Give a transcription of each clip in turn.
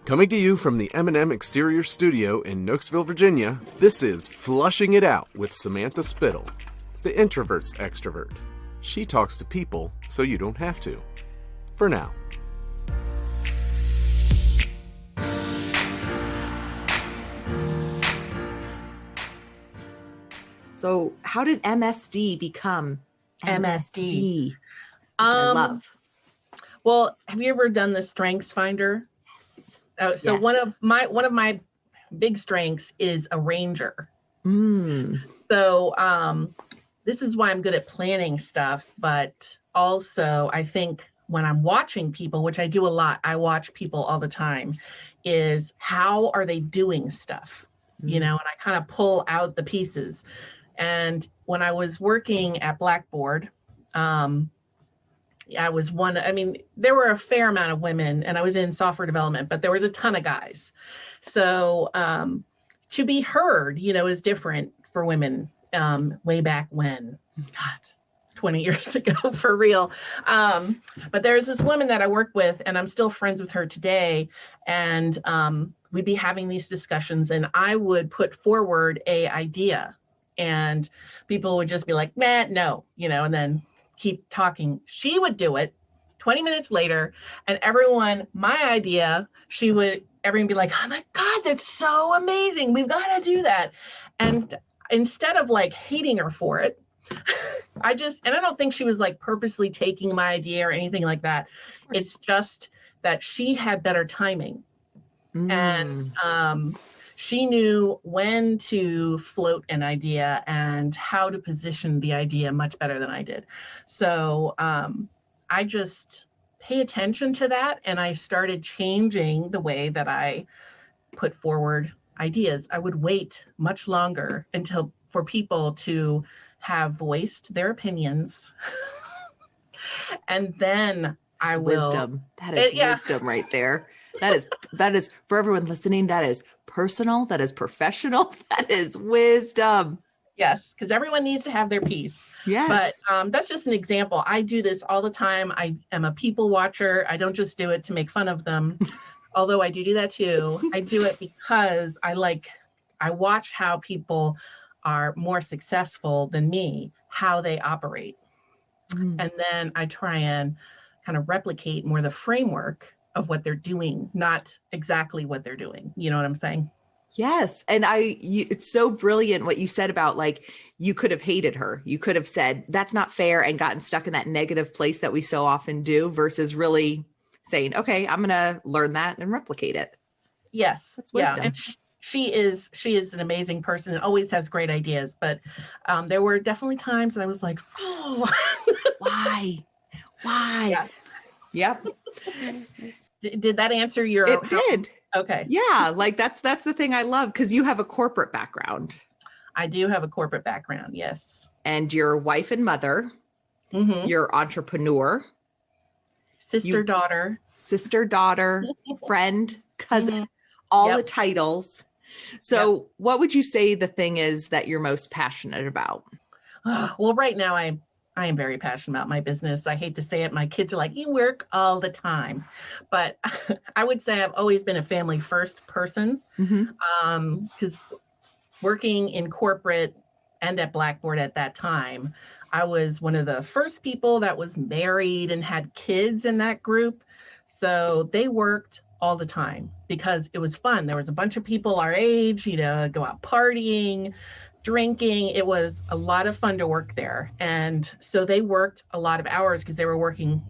Coming to you from the M&M Exterior Studio in Nooksville, Virginia, this is Flushing It Out with Samantha Spittle, the introvert's extrovert. She talks to people so you don't have to. For now. So how did MSD become MSD? Which I love. Well, have you ever done the Strengths Finder? Yes. So Yes. one of my big strengths is a ranger. So this is why I'm good at planning stuff, but also I think when I'm watching people, which I do a lot, I watch people all the time, is how are they doing stuff? You know, and I kind of pull out the pieces. And when I was working at Blackboard, I was there were a fair amount of women, and I was in software development, but there was a ton of guys. So to be heard, is different for women way back when, God, 20 years ago, for real. But there's this woman that I worked with, and I'm still friends with her today. And we'd be having these discussions, and I would put forward a idea, and people would just be like, "Nah, no," and then keep talking. She would do it 20 minutes later, and everyone would be like, "Oh my God, that's so amazing. We've got to do that." And instead of like hating her for it, I don't think she was like purposely taking my idea or anything like that. It's just that she had better timing. And she knew when to float an idea and how to position the idea much better than I did. So I just pay attention to that, and I started changing the way that I put forward ideas. I would wait much longer for people to have voiced their opinions. And then I will. Wisdom. That is wisdom right there. That is for everyone listening. That is personal. That is professional. That is wisdom. Yes, because everyone needs to have their piece. Yes. But that's just an example. I do this all the time. I am a people watcher. I don't just do it to make fun of them, although I do that too. I do it because I watch how people are more successful than me, how they operate. And then I try and kind of replicate more the framework of what they're doing, not exactly what they're doing. You know what I'm saying? Yes. And it's so brilliant what you said about like, you could have hated her. You could have said, that's not fair, and gotten stuck in that negative place that we so often do, versus really saying, okay, I'm going to learn that and replicate it. Yes. That's wisdom. Yeah. And she is an amazing person and always has great ideas. But there were definitely times I was like, oh, why? Yeah. Yep. Did that answer your? It did. Okay. Yeah. Like that's the thing I love, because you have a corporate background. I do have a corporate background. Yes. And you're wife and mother. You're entrepreneur. Sister, daughter, friend, cousin, all the titles. So what would you say the thing is that you're most passionate about? Well, right now I am very passionate about my business. I hate to say it. My kids are like, you work all the time. But I would say I've always been a family first person. Because working in corporate and at Blackboard at that time, I was one of the first people that was married and had kids in that group. So they worked all the time because it was fun. There was a bunch of people our age, go out partying, drinking. It was a lot of fun to work there. And so they worked a lot of hours because we were working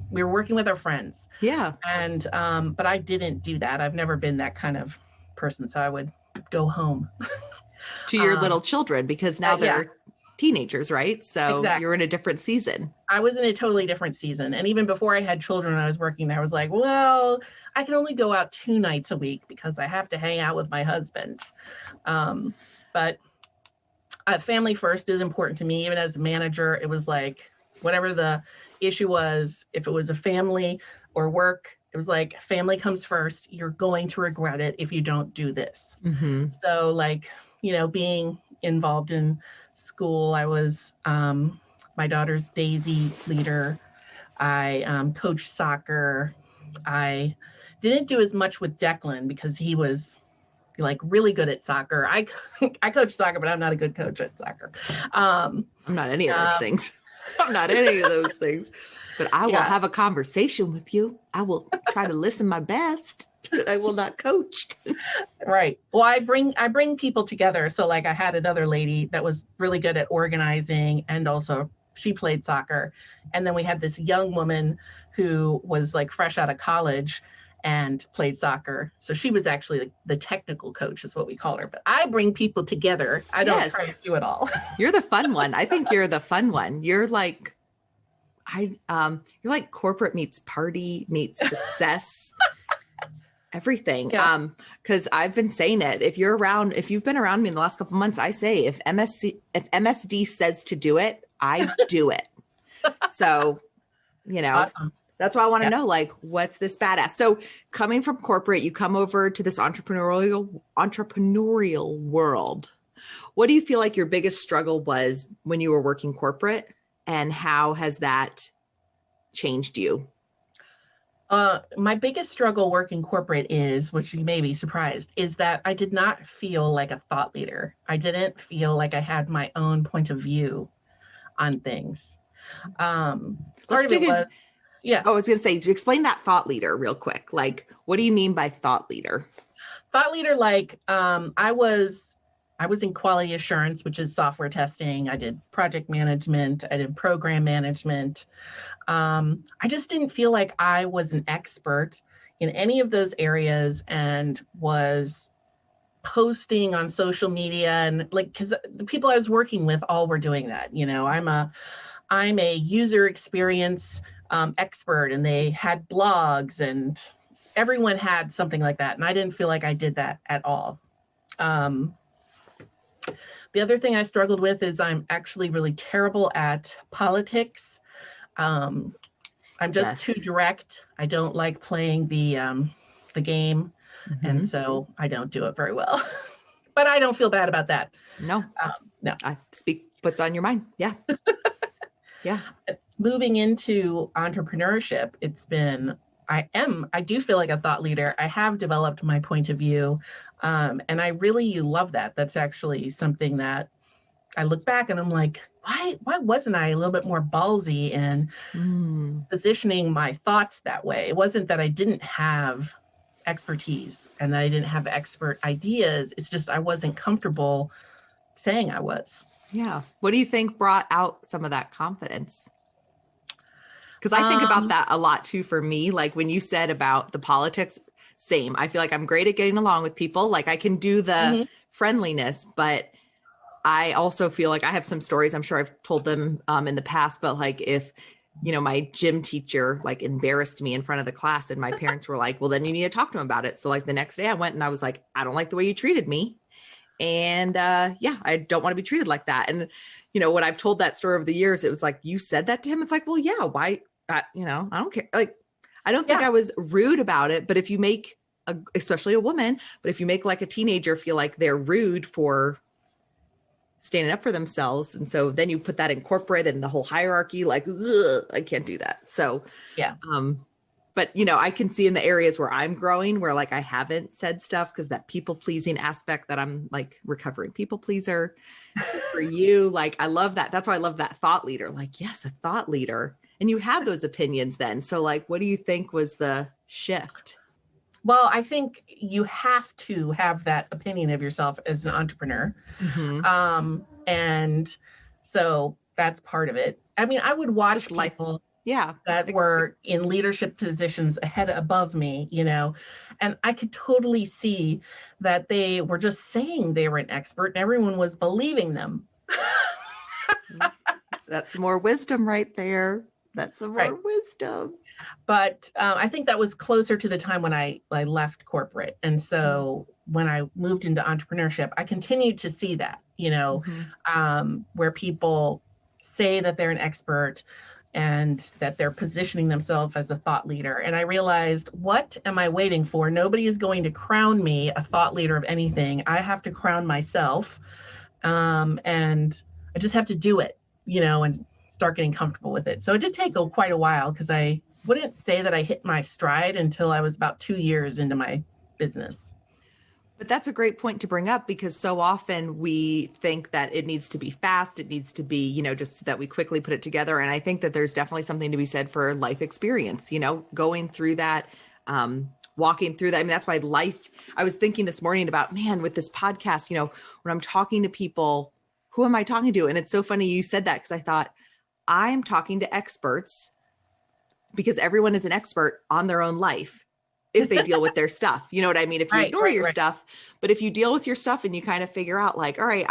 with our friends. Yeah. And, but I didn't do that. I've never been that kind of person. So I would go home to your little children, because now they're teenagers, right? So exactly. You're in a different season. I was in a totally different season. And even before I had children, I was working there. I was like, well, I can only go out 2 nights a week because I have to hang out with my husband. But family first is important to me. Even as a manager, it was like, whatever the issue was, if it was a family or work, it was like, family comes first. You're going to regret it if you don't do this. So like, being involved in school, I was my daughter's Daisy leader. I coached soccer. I didn't do as much with Declan because he was like really good at soccer. I coach soccer, but I'm not a good coach at soccer. I'm not any of those things. I'm not any of those things. But I will have a conversation with you. I will try to listen my best, but I will not coach. Right. Well, I bring people together. So like I had another lady that was really good at organizing, and also she played soccer. And then we had this young woman who was like fresh out of college and played soccer. So she was actually the technical coach is what we call her. But I bring people together. I don't try to do it all. You're the fun one. I think you're the fun one. You're like, you're like corporate meets party meets success, everything. Yeah. Cause I've been saying it. If you've been around me in the last couple of months, I say, if MSD says to do it, I do it. So, Awesome. That's why I want to know, like, what's this badass? So coming from corporate, you come over to this entrepreneurial world. What do you feel like your biggest struggle was when you were working corporate? And how has that changed you? My biggest struggle working corporate is, which you may be surprised, is that I did not feel like a thought leader. I didn't feel like I had my own point of view on things. Part of it was, I was going to say, explain that thought leader real quick. Like, what do you mean by thought leader? Thought leader, like I was in quality assurance, which is software testing. I did project management. I did program management. I just didn't feel like I was an expert in any of those areas and was posting on social media and like, because the people I was working with all were doing that. I'm a user experience expert, and they had blogs and everyone had something like that. And I didn't feel like I did that at all. The other thing I struggled with is I'm actually really terrible at politics. I'm just too direct. I don't like playing the game, and so I don't do it very well. But I don't feel bad about that. No. I speak what's on your mind. Yeah. Yeah. Moving into entrepreneurship, I do feel like a thought leader. I have developed my point of view. And I really love that. That's actually something that I look back and I'm like, why wasn't I a little bit more ballsy in positioning my thoughts that way? It wasn't that I didn't have expertise and that I didn't have expert ideas. It's just I wasn't comfortable saying I was. Yeah. What do you think brought out some of that confidence? Because I think about that a lot too for me. Like when you said about the politics, same. I feel like I'm great at getting along with people. Like I can do the friendliness, but I also feel like I have some stories. I'm sure I've told them in the past, but like if, my gym teacher like embarrassed me in front of the class and my parents were like, well, then you need to talk to him about it. So like the next day I went and I was like, I don't like the way you treated me. And I don't want to be treated like that. And, when I've told that story over the years, it was like, you said that to him. It's like, well, yeah, why, I don't care. Like, I don't think I was rude about it, but if you make especially a woman, but if you make like a teenager feel like they're rude for standing up for themselves. And so then you put that in corporate and the whole hierarchy, like, I can't do that. So, but I can see in the areas where I'm growing, where like I haven't said stuff because that people pleasing aspect that I'm like recovering people pleaser. So for you, like, I love that. That's why I love that thought leader. Like, yes, a thought leader. And you have those opinions then. So like, what do you think was the shift? Well, I think you have to have that opinion of yourself as an entrepreneur. And so that's part of it. I mean, I would watch people that were in leadership positions above me, and I could totally see that they were just saying they were an expert and everyone was believing them. That's more wisdom right there. That's some more wisdom. But I think that was closer to the time when I left corporate. And so when I moved into entrepreneurship, I continued to see that, where people say that they're an expert and that they're positioning themselves as a thought leader. And I realized, what am I waiting for? Nobody is going to crown me a thought leader of anything. I have to crown myself. And I just have to do it, and start getting comfortable with it. So it did take quite a while because I wouldn't say that I hit my stride until I was about 2 years into my business. But that's a great point to bring up, because so often we think that it needs to be fast. It needs to be, just that we quickly put it together. And I think that there's definitely something to be said for life experience, going through that, walking through that. I mean, that's why I was thinking this morning about, man, with this podcast, when I'm talking to people, who am I talking to? And it's so funny you said that, because I thought I'm talking to experts, because everyone is an expert on their own life if they deal with their stuff. You know what I mean? If you ignore your stuff, but if you deal with your stuff and you kind of figure out like, all right,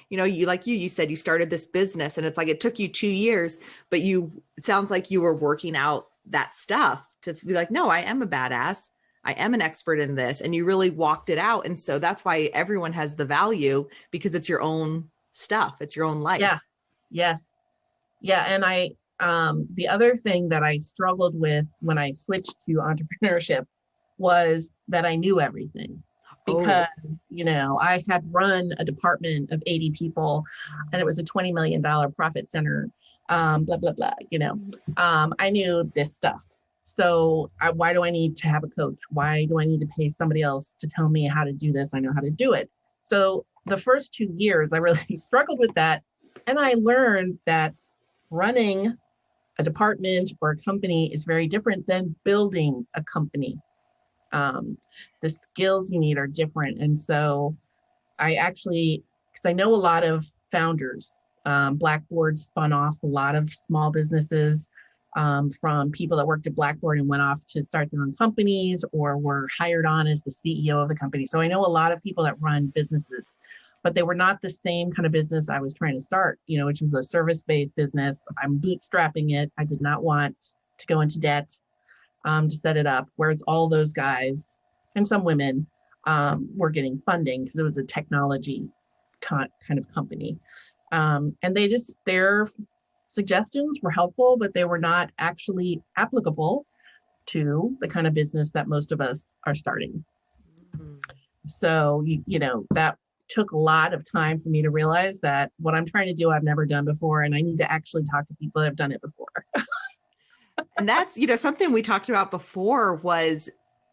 you said you started this business and it's like, it took you 2 years, but it sounds like you were working out that stuff to be like, no, I am a badass. I am an expert in this. And you really walked it out. And so that's why everyone has the value, because it's your own stuff. It's your own life. Yeah. Yes. Yeah. And the other thing that I struggled with when I switched to entrepreneurship was that I knew everything, because, I had run a department of 80 people and it was a $20 million profit center, blah, blah, blah, I knew this stuff. So why do I need to have a coach? Why do I need to pay somebody else to tell me how to do this? I know how to do it. So the first 2 years, I really struggled with that. And I learned that running a department or a company is very different than building a company. The skills you need are different. And so because I know a lot of founders, Blackboard spun off a lot of small businesses from people that worked at Blackboard and went off to start their own companies or were hired on as the CEO of the company. So I know a lot of people that run businesses, but they were not the same kind of business I was trying to start, which was a service-based business. I'm bootstrapping it. I did not want to go into debt to set it up, whereas all those guys and some women were getting funding because it was a technology kind of company. And their suggestions were helpful, but they were not actually applicable to the kind of business that most of us are starting. Mm-hmm. So, that took a lot of time for me to realize that what I'm trying to do, I've never done before, and I need to actually talk to people that have done it before. And that's, something we talked about before was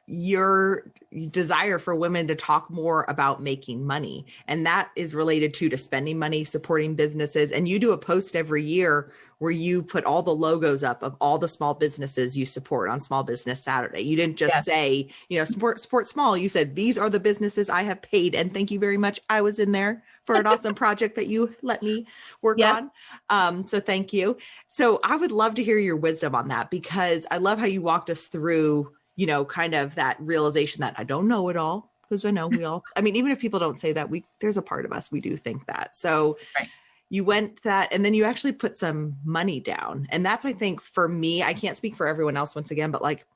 your desire for women to talk more about making money. And that is related to spending money, supporting businesses. And you do a post every year where you put all the logos up of all the small businesses you support on Small Business Saturday. You didn't just say, support small. You said, these are the businesses I have paid. And thank you very much. I was in there for an awesome project that you let me work on. So thank you. So I would love to hear your wisdom on that, because I love how you walked us through kind of that realization that I don't know it all, because I know even if people don't say that, there's a part of us, we do think that. So you went that, and then you actually put some money down. And that's, I think for me, I can't speak for everyone else once again, but like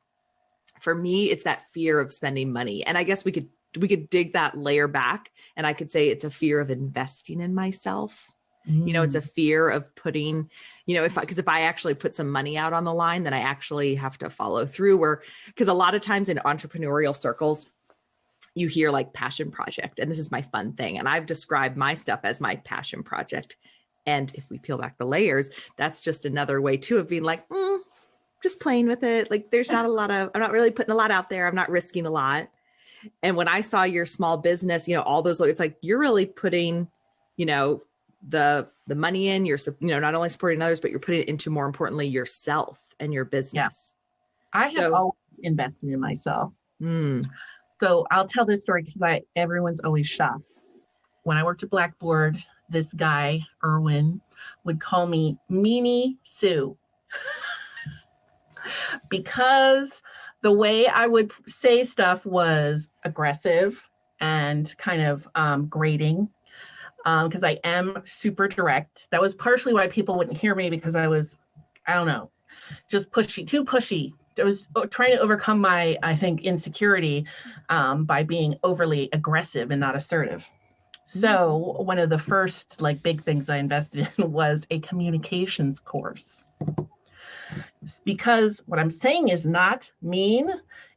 for me, it's that fear of spending money. And I guess we could dig that layer back, and I could say it's a fear of investing in myself. It's a fear of putting, if I actually put some money out on the line, then I actually have to follow through, because a lot of times in entrepreneurial circles, you hear like passion project, and this is my fun thing. And I've described my stuff as my passion project. And if we peel back the layers, that's just another way too of being like, just playing with it. Like there's not I'm not really putting a lot out there. I'm not risking a lot. And when I saw your small business, all those, it's like, you're really putting, the money in, you're, not only supporting others, but you're putting it into, more importantly, yourself and your business. Yeah. I have always invested in myself. So I'll tell this story because everyone's always shocked. When I worked at Blackboard, this guy, Erwin, would call me Mary Sue because the way I would say stuff was aggressive and kind of grating. Because I am super direct. That was partially why people wouldn't hear me, because I was, just too pushy. I was trying to overcome my, I think, insecurity by being overly aggressive and not assertive. So one of the first big things I invested in was a communications course. Because what I'm saying is not mean.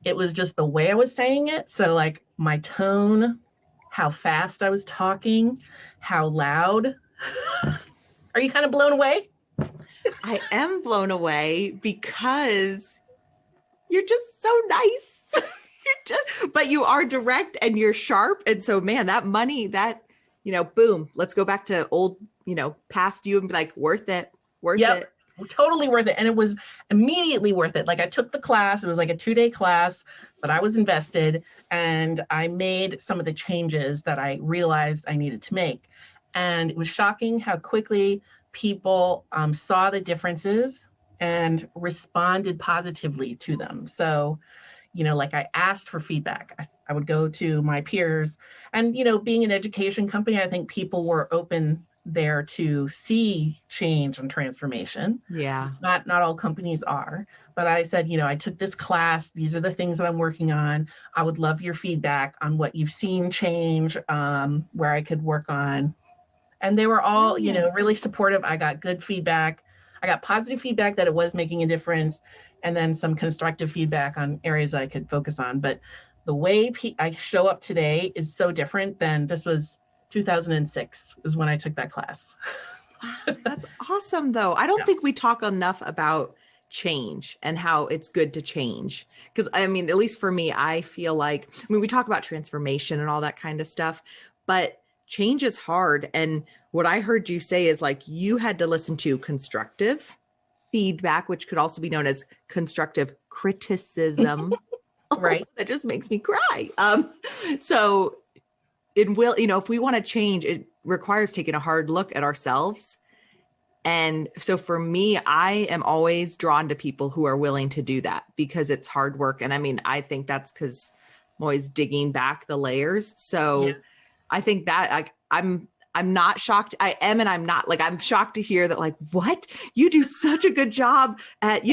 It was just the way I was saying it. So my tone, how fast I was talking, how loud. Are you kind of blown away? I am blown away, because You're just so nice. But you are direct and you're sharp. And so, man, that money, that, boom, let's go back to old, past you and be like, worth it. Yep. Totally worth it. And it was immediately worth it. Like I took the class, it was like a 2-day class, but I was invested and I made some of the changes that I realized I needed to make. And it was shocking how quickly people saw the differences and responded positively to them. So, like I asked for feedback. I would go to my peers and, being an education company, I think people were open there to see change and transformation. Yeah. Not all companies are, but I said, I took this class. These are the things that I'm working on. I would love your feedback on what you've seen change, where I could work on. And they were all, really supportive. I got good feedback. I got positive feedback that it was making a difference, and then some constructive feedback on areas I could focus on. But the way I show up today is so different than this was 2006 is when I took that class. That's awesome, though. I don't think we talk enough about change and how it's good to change. Because at least for me, I feel like, we talk about transformation and all that kind of stuff, but change is hard. And what I heard you say is like, you had to listen to constructive feedback, which could also be known as constructive criticism. Right. That just makes me cry. So it will, if we want to change, it requires taking a hard look at ourselves. And so for me, I am always drawn to people who are willing to do that because it's hard work. And I think that's because I'm always digging back the layers. So I think that I'm not shocked. I am, and I'm not. Like, I'm shocked to hear that, like, what? You do such a good job at,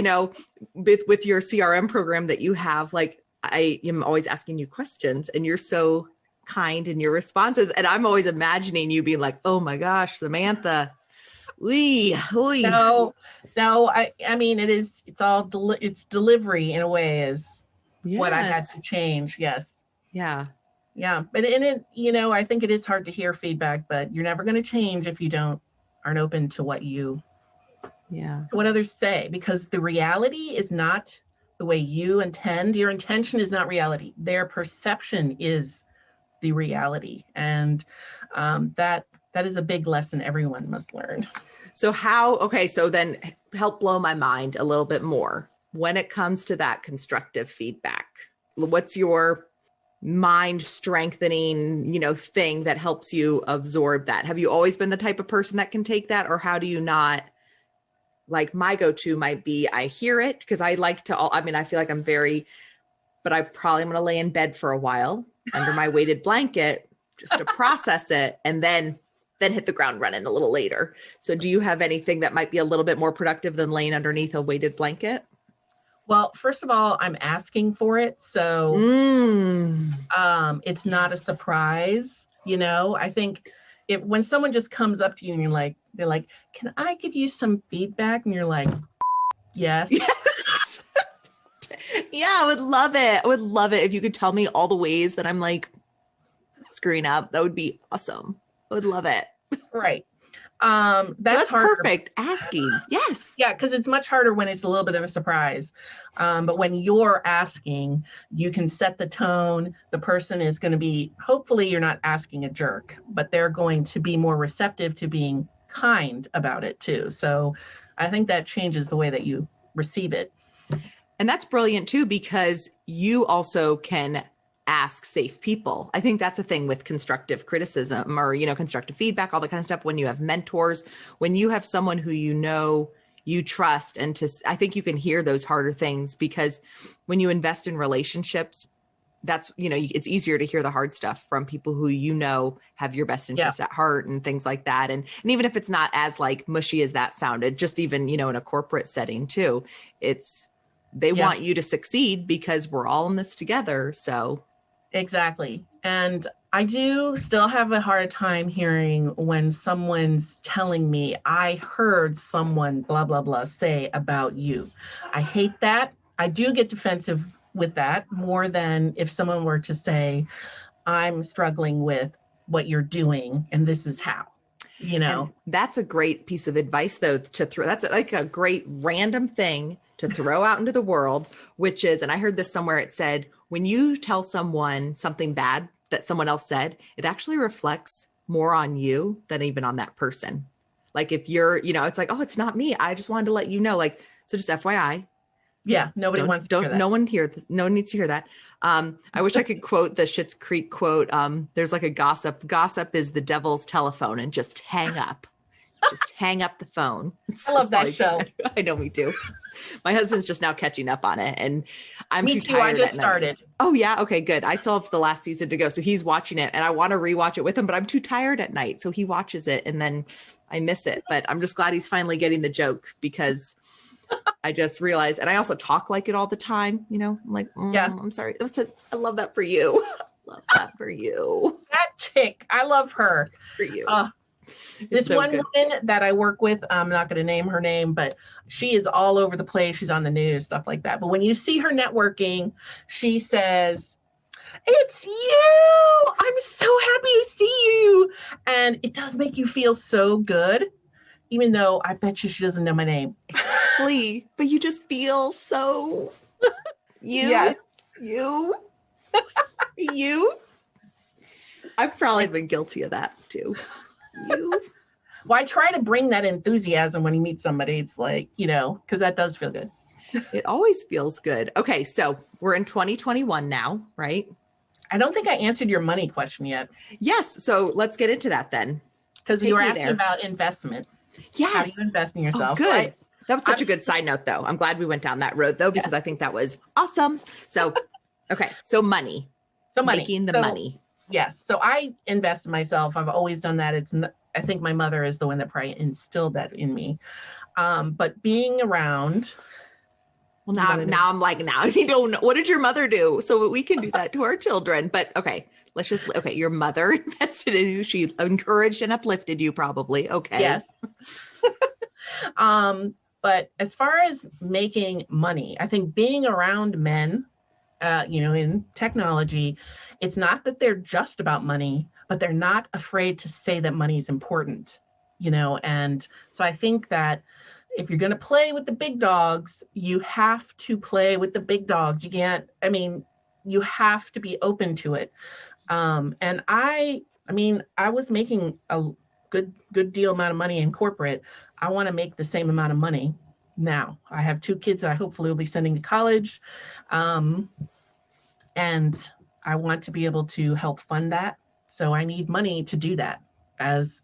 with your CRM program that you have. Like, I am always asking you questions and you're so kind in your responses. And I'm always imagining you being like, oh my gosh, Samantha. No, it's delivery in a way is what I had to change. Yes. Yeah. Yeah. But I think it is hard to hear feedback, but you're never going to change if you aren't open to what others say, because the reality is not the way you intend. Your intention is not reality. Their perception is the reality. And that is a big lesson everyone must learn. So so then help blow my mind a little bit more when it comes to that constructive feedback. What's your mind strengthening, thing that helps you absorb that? Have you always been the type of person that can take that, or how do you not? Like, my go-to might be, I hear it because I like to, I feel like but I probably am going to lay in bed for a while under my weighted blanket just to process it and then hit the ground running a little later. So do you have anything that might be a little bit more productive than laying underneath a weighted blanket? Well, first of all, I'm asking for it. So it's not a surprise. I think when someone just comes up to you and they're like, can I give you some feedback? And you're like, yes. Yes. Yeah, I would love it. I would love it if you could tell me all the ways that I'm like screwing up. That would be awesome. I would love it. Right. That's perfect. Asking. Yes. Yeah, because it's much harder when it's a little bit of a surprise. But when you're asking, you can set the tone. The person is going to be, hopefully you're not asking a jerk, but they're going to be more receptive to being kind about it too. So I think that changes the way that you receive it. And that's brilliant too, because you also can ask safe people. I think that's a thing with constructive criticism or, constructive feedback, all that kind of stuff. When you have mentors, when you have someone who you trust, and I think you can hear those harder things, because when you invest in relationships, that's, it's easier to hear the hard stuff from people who, have your best interests at heart and things like that. And even if it's not as like mushy as that sounded, just even, in a corporate setting too, they want you to succeed because we're all in this together. So. Exactly. And I do still have a hard time hearing when someone's telling me, I heard someone blah, blah, blah say about you. I hate that. I do get defensive with that more than if someone were to say, I'm struggling with what you're doing and this is how. you know. And that's a great piece of advice though, to throw. That's like a great random thing to throw out into the world, which is, and I heard this somewhere, it said, when you tell someone something bad that someone else said, it actually reflects more on you than even on that person. Like if you're, it's like, oh, it's not me. I just wanted to let you know, like, so just FYI. Yeah. Nobody wants to hear that. No one needs to hear that. I wish I could quote the Schitt's Creek quote. There's like a gossip is the devil's telephone, and just hang up. Just hang up the phone. I love that show. I know, me too. My husband's just now catching up on it, and I'm me too too. tired. I just started. Oh yeah, okay, good. I still have the last season to go, so he's watching it, and I want to rewatch it with him, but I'm too tired at night, so he watches it, and then I miss it. But I'm just glad he's finally getting the joke, because I just realized, and I also talk like it all the time. I'm like, yeah, I'm sorry. I love that for you. Love that for you. That chick, I love her. For you. This so one good. Woman that I work with, I'm not going to name her name, but she is all over the place. She's on the news, stuff like that. But when you see her networking, she says, "It's you. I'm so happy to see you." And it does make you feel so good, even though I bet you she doesn't know my name. Exactly. But you just feel so you. Yes. You. I've probably been guilty of that too. You. Well, I try to bring that enthusiasm when you meet somebody. It's like, because that does feel good. It always feels good. Okay, so we're in 2021 now, right? I don't think I answered your money question yet. Yes, so let's get into that then. Because you were asking about investment. Yes. How do you invest in yourself? Oh, good. That was such a good side note, though. I'm glad we went down that road, though, because I think that was awesome. So, okay, so money. Making the money. Yes. So I invest in myself. I've always done that. I think my mother is the one that probably instilled that in me. But being around. Well, now I'm like, now you don't know. What did your mother do? So we can do that to our children. But okay, your mother invested in you. She encouraged and uplifted you probably. Okay. Yes. But as far as making money, I think being around men, in technology, it's not that they're just about money, but they're not afraid to say that money is important, and so I think that if you're going to play with the big dogs, you have to play with the big dogs. You have to be open to it. And I was making a good deal amount of money in corporate. I want to make the same amount of money now. I have 2 kids that I hopefully will be sending to college. And I want to be able to help fund that. So I need money to do that as,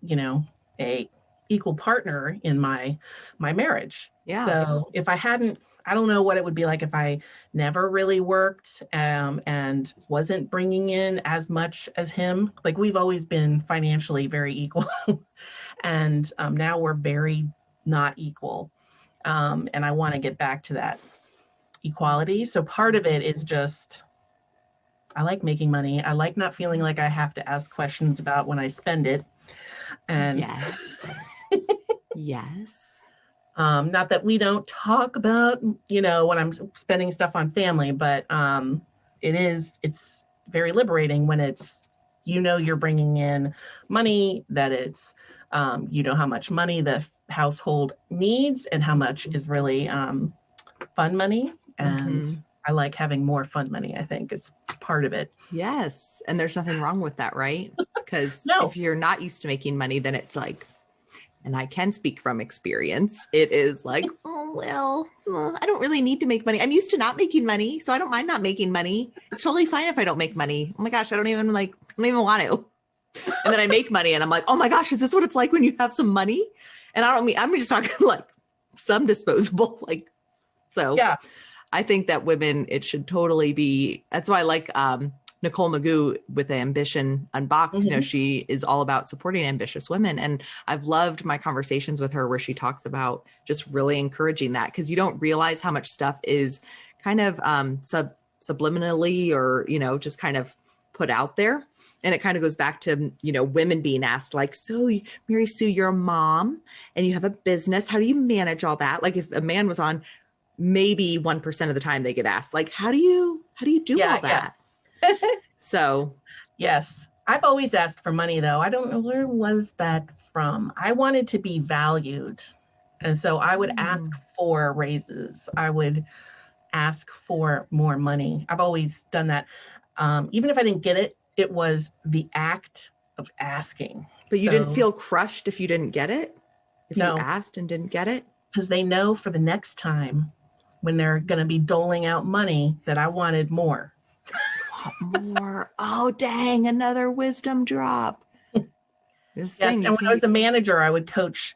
a equal partner in my marriage. Yeah. So if I don't know what it would be like if I never really worked and wasn't bringing in as much as him. Like we've always been financially very equal. And now we're very not equal. And I want to get back to that equality. So part of it is just, I like making money. I like not feeling like I have to ask questions about when I spend it. And yes. Yes. Not that we don't talk about, when I'm spending stuff on family, but it's very liberating when it's, you're bringing in money, that it's, how much money the household needs and how much is really fun money. And I like having more fun money, I think is part of it. Yes. And there's nothing wrong with that, right? Because if you're not used to making money, then it's like, and I can speak from experience, it is like, I don't really need to make money. I'm used to not making money, so I don't mind not making money. It's totally fine if I don't make money. Oh my gosh, I don't even want to. And then I make money and I'm like, oh my gosh, is this what it's like when you have some money? And I'm just talking like some disposable, yeah. I think that women, it should totally be, that's why I like Nicole Magoo with Ambition Unboxed. She is all about supporting ambitious women. And I've loved my conversations with her where she talks about just really encouraging that, because you don't realize how much stuff is kind of subliminally or, just kind of put out there. And it kind of goes back to, women being asked like, so Mary Sue, you're a mom and you have a business. How do you manage all that? Like if a man was on, maybe 1% of the time they get asked, like, how do you do all that? Yeah. So. Yes. I've always asked for money though. I don't know, where was that from, I wanted to be valued. And so I would ask for raises. I would ask for more money. I've always done that. Even if I didn't get it, it was the act of asking. But you didn't feel crushed if you didn't get it? If No. you asked and didn't get it? Because they know for the next time when they're going to be doling out money that I wanted more. More. Oh, dang, another wisdom drop. This thing. And when I was a manager, I would coach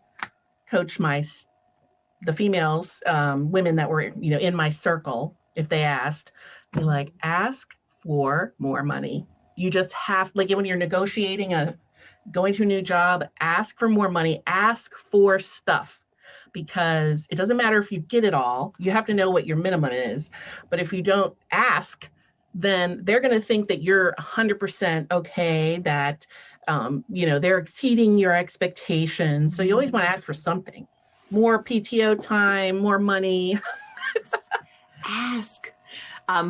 the females, women that were, in my circle, if they asked, be like, ask for more money. You just have, like when you're negotiating going to a new job, ask for more money, ask for stuff, because it doesn't matter if you get it all. You have to know what your minimum is. But if you don't ask, then they're going to think that you're 100% okay, that, they're exceeding your expectations. So you always want to ask for something. More PTO time, more money. Ask.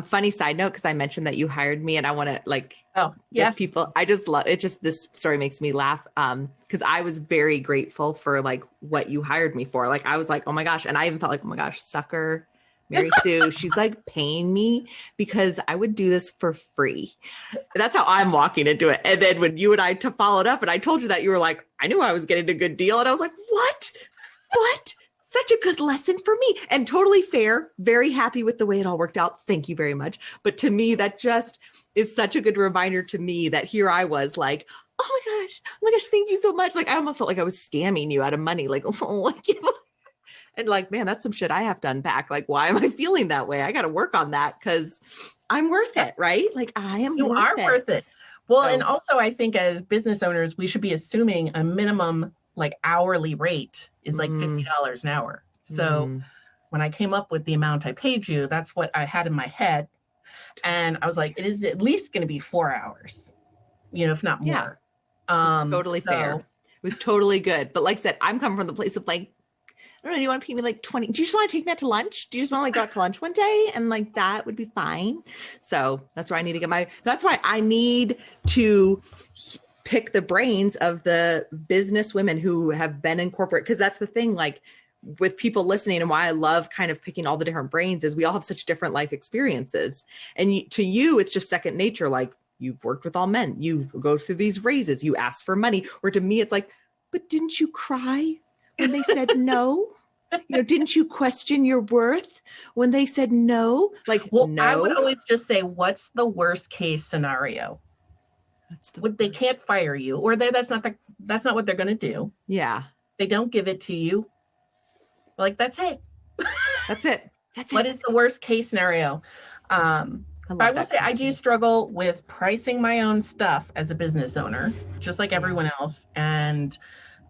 Funny side note, because I mentioned that you hired me and I want to yes. people. I just love it. Just this story makes me laugh. Because I was very grateful for what you hired me for. I was like, oh my gosh. And I even felt like, oh my gosh, sucker, Mary Sue. She's paying me because I would do this for free. That's how I'm walking into it. And then when you and I followed up and I told you that, you were like, I knew I was getting a good deal. And I was like, what? Such a good lesson for me, and totally fair. Very happy with the way it all worked out. Thank you very much. But to me, that just is such a good reminder to me that here I was like, oh my gosh, thank you so much. I almost felt like I was scamming you out of money. And man, that's some shit I have to unpack. Why am I feeling that way? I got to work on that because I'm worth it, right? I am. You are worth it. Well, and also I think as business owners, we should be assuming a minimum hourly rate is $50 an hour. So when I came up with the amount I paid you, that's what I had in my head. And I was like, it is at least going to be 4 hours, if not more. Totally fair. It was totally good. But like I said, I'm coming from the place of I don't know, do you want to pay me 20? Do you just want to take me out to lunch? Do you just want to go out to lunch one day? And that would be fine. So that's where I need to get that's why I need to pick the brains of the business women who have been in corporate. Because that's the thing, with people listening, and why I love kind of picking all the different brains is we all have such different life experiences. And to you, it's just second nature. You've worked with all men, you go through these raises, you ask for money. Or to me, it's but didn't you cry when they said no? Didn't you question your worth when they said no? No. I would always just say, what's the worst case scenario? They can't fire you, or that's not what they're going to do. Yeah. They don't give it to you. That's it. That's it. What is the worst case scenario? I will say I do struggle with pricing my own stuff as a business owner, just like everyone else. And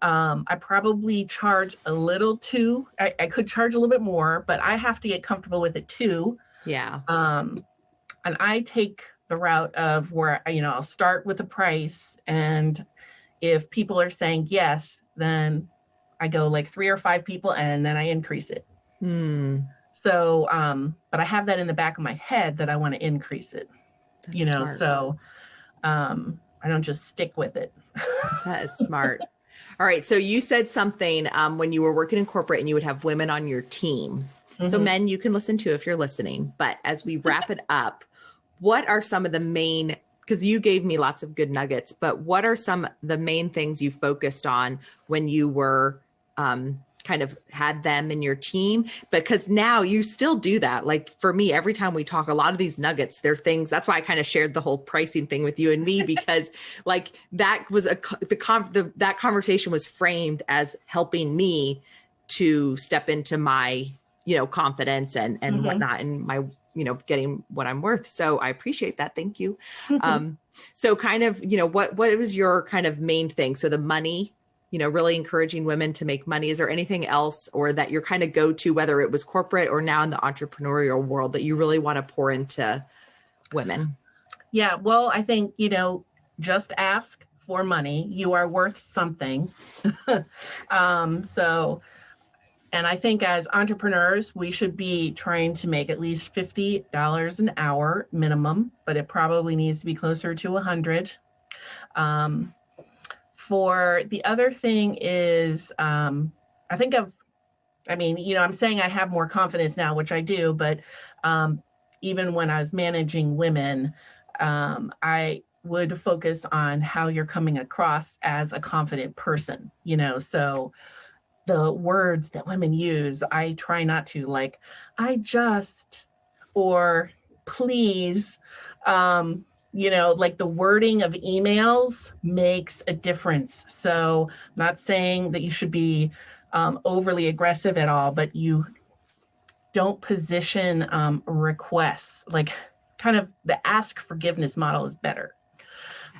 I probably charge a little too. I could charge a little bit more, but I have to get comfortable with it too. Yeah. And I take the route of where, I'll start with a price. And if people are saying yes, then I go 3 or 5 people and then I increase it. So, but I have that in the back of my head that I want to increase it, That's smart. So I don't just stick with it. That is smart. All right. So you said something when you were working in corporate and you would have women on your team. So men, you can listen to if you're listening. But as we wrap it up, what are some of the main, because you gave me lots of good nuggets, but what are some of the main things you focused on when you were kind of had them in your team? Because now you still do that. For me, every time we talk, a lot of these nuggets, they're things, that's why I kind of shared the whole pricing thing with you and me, because that was that conversation was framed as helping me to step into my, confidence and whatnot, and my, getting what I'm worth. So I appreciate that. Thank you. So kind of, what was your kind of main thing? So the money, really encouraging women to make money. Is there anything else, or that you're kind of go to, whether it was corporate or now in the entrepreneurial world, that you really want to pour into women? Yeah. Well, I think, just ask for money. You are worth something. And I think as entrepreneurs, we should be trying to make at least $50 an hour minimum, but it probably needs to be closer to 100. For the other thing is, I'm saying I have more confidence now, which I do, but even when I was managing women, I would focus on how you're coming across as a confident person, so the words that women use, I try not to, like, I just, or please, like the wording of emails makes a difference. So I'm not saying that you should be overly aggressive at all, but you don't position requests, like kind of the ask forgiveness model is better.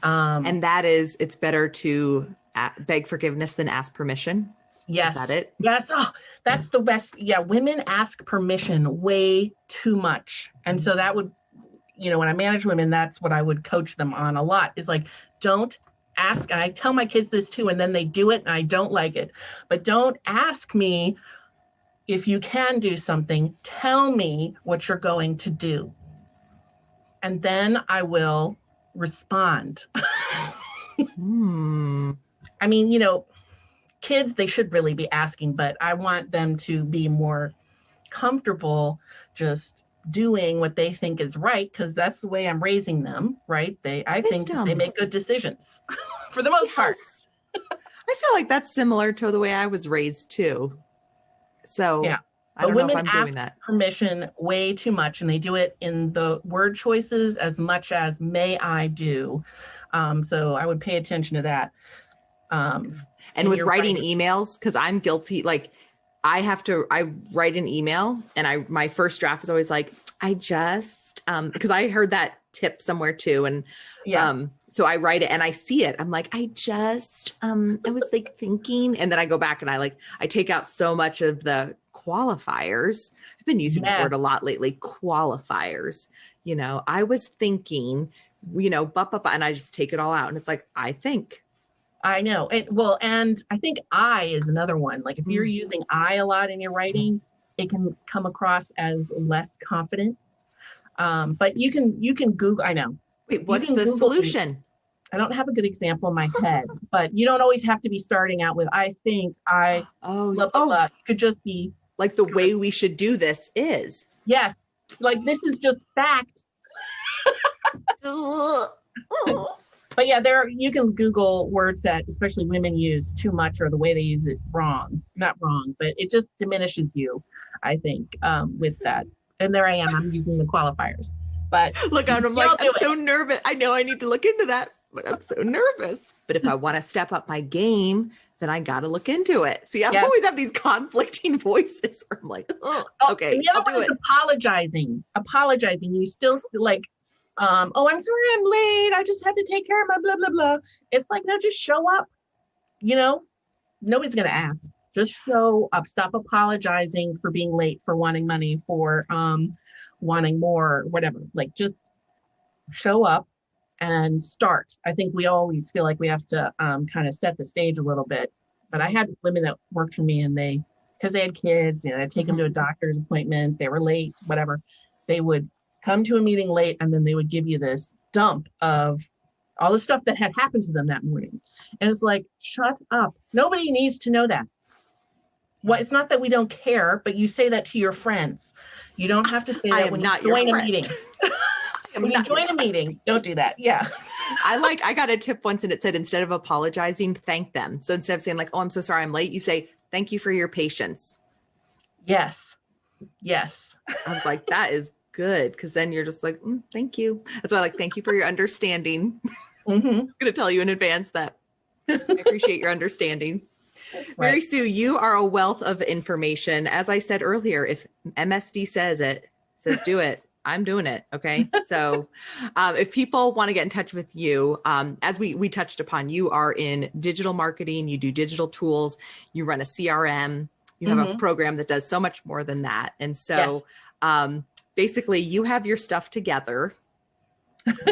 And that is, it's better to beg forgiveness than ask permission. Yes. Is that it? Yes. Oh, that's the best. Yeah. Women ask permission way too much. And so that would, when I manage women, that's what I would coach them on a lot, is like, don't ask. And I tell my kids this too, and then they do it and I don't like it, but don't ask me if you can do something. Tell me what you're going to do. And then I will respond. I mean, kids, they should really be asking, but I want them to be more comfortable just doing what they think is right, because that's the way I'm raising them, right? I think they make good decisions for the most part. I feel like that's similar to the way I was raised too. So yeah. I don't know if I'm doing that. Permission way too much, and they do it in the word choices as much as may I do. So I would pay attention to that. And with writing emails, because I'm guilty, like I write an email and my first draft is always like, I just, because I heard that tip somewhere too. And so I write it and I see it. I'm like, I was like thinking, and then I go back and I take out so much of the qualifiers. I've been using that word a lot lately, qualifiers. I was thinking, and I just take it all out and it's like, I think. I know. And I think I is another one. Like if you're using I a lot in your writing, it can come across as less confident. But you can Google, I know. Wait, what's the solution? I don't have a good example in my head, but you don't always have to be starting out with, I think, blah, blah, blah. It could just be like the way we should do this is. Yes. Like this is just fact. But yeah, you can Google words that especially women use too much, or the way they use it wrong. Not wrong, but it just diminishes you, I think, with that. And there I am, I'm using the qualifiers. But look, I'm like, I'm so nervous. I know I need to look into that, but I'm so nervous. But if I want to step up my game, then I got to look into it. See, I always have these conflicting voices where I'm like, okay. And the other one is apologizing. You still like, I'm sorry I'm late. I just had to take care of my blah, blah, blah. It's like, no, just show up. Nobody's going to ask. Just show up. Stop apologizing for being late, for wanting money, for wanting more, whatever. Like just show up and start. I think we always feel like we have to kind of set the stage a little bit. But I had women that worked for me, and because they had kids, I'd take them to a doctor's appointment. They were late, whatever. They would come to a meeting late, and then they would give you this dump of all the stuff that had happened to them that morning. And it's like, shut up. Nobody needs to know that. Well, it's not that we don't care, but you say that to your friends. You don't have to say that when you join a meeting. When you join a meeting, don't do that. Yeah. I got a tip once and it said, instead of apologizing, thank them. So instead of saying like, oh, I'm so sorry I'm late, you say, thank you for your patience. Yes. Yes. I was like, that is good. Because then you're just like, thank you. That's why I like, thank you for your understanding. I'm going to tell you in advance that I appreciate your understanding. Right. Mary Sue, you are a wealth of information. As I said earlier, if MSD says do it, I'm doing it. Okay. So if people want to get in touch with you, as we touched upon, you are in digital marketing, you do digital tools, you run a CRM, you have a program that does so much more than that. And so basically you have your stuff together.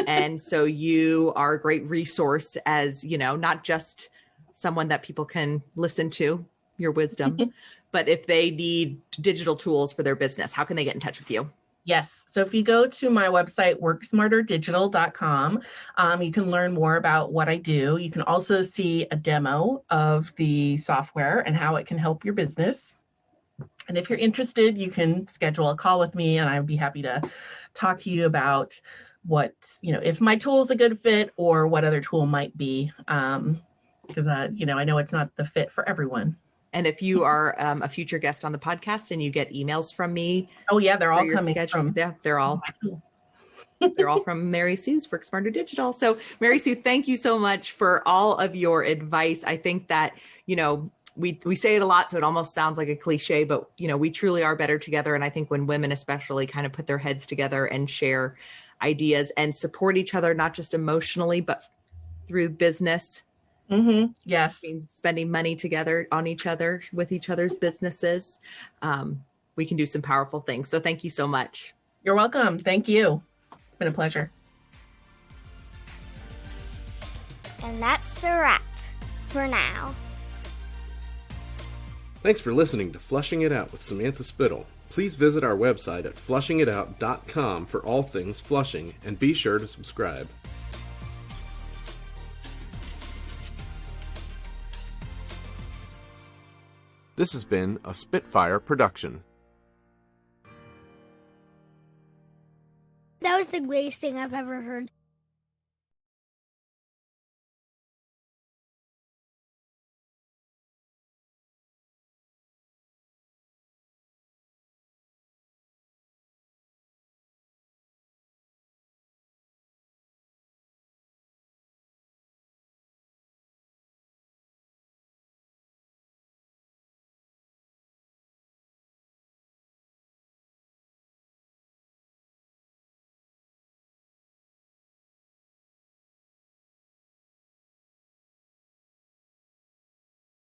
And so you are a great resource as, not just someone that people can listen to your wisdom, but if they need digital tools for their business, how can they get in touch with you? Yes. So if you go to my website, worksmarterdigital.com, you can learn more about what I do. You can also see a demo of the software and how it can help your business. And if you're interested, you can schedule a call with me and I would be happy to talk to you about what, if my tool is a good fit or what other tool might be. Because, I know it's not the fit for everyone. And if you are a future guest on the podcast and you get emails from me, oh yeah, they're all your coming schedule, from. yeah, they're all from Mary Sue's Work Smarter Digital. So Mary Sue, thank you so much for all of your advice. I think that, we say it a lot, so it almost sounds like a cliche, but we truly are better together. And I think when women especially kind of put their heads together and share ideas and support each other, not just emotionally, but through business. Mm-hmm. Yes. Means spending money together on each other with each other's businesses. We can do some powerful things. So thank you so much. You're welcome. Thank you. It's been a pleasure. And that's a wrap for now. Thanks for listening to Flushing It Out with Samantha Spittle. Please visit our website at flushingitout.com for all things flushing, and be sure to subscribe. This has been a Spitfire production. That was the greatest thing I've ever heard.